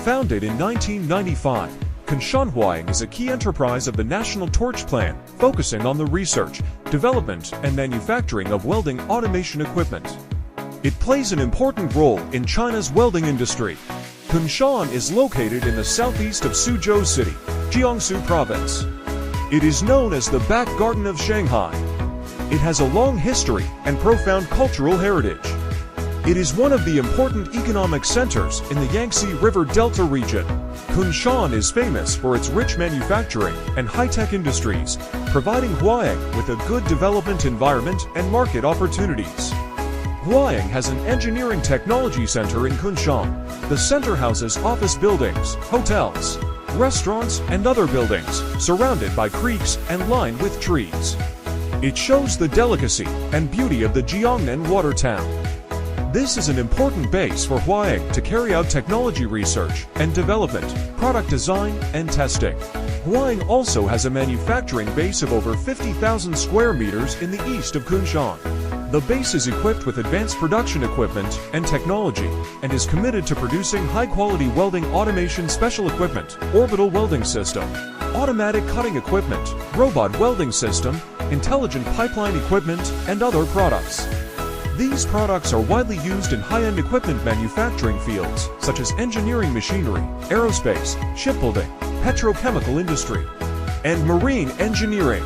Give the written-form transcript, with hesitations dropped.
Founded in 1995, Kunshan Huaheng is a key enterprise of the National Torch Plan, focusing on the research, development, and manufacturing of welding automation equipment. It plays an important role in China's welding industry. Kunshan is located in the southeast of Suzhou City, Jiangsu Province. It is known as the back garden of Shanghai. It has a long history and profound cultural heritage. It is one of the important economic centers in the Yangtze River Delta region. Kunshan is famous for its rich manufacturing and high-tech industries, providing Huaheng with a good development environment and market opportunities. Huaheng has an engineering technology center in Kunshan. The center houses office buildings, hotels, restaurants, and other buildings, surrounded by creeks and lined with trees. It shows the delicacy and beauty of the Jiangnan water town. This is an important base for Huaheng to carry out technology research and development, product design, and testing. Huaheng also has a manufacturing base of over 50,000 square meters in the east of Kunshan. The base is equipped with advanced production equipment and technology and is committed to producing high-quality welding automation special equipment, orbital welding system, automatic cutting equipment, robot welding system, intelligent pipeline equipment, and other products. These products are widely used in high-end equipment manufacturing fields such as engineering machinery, aerospace, shipbuilding, petrochemical industry, and marine engineering.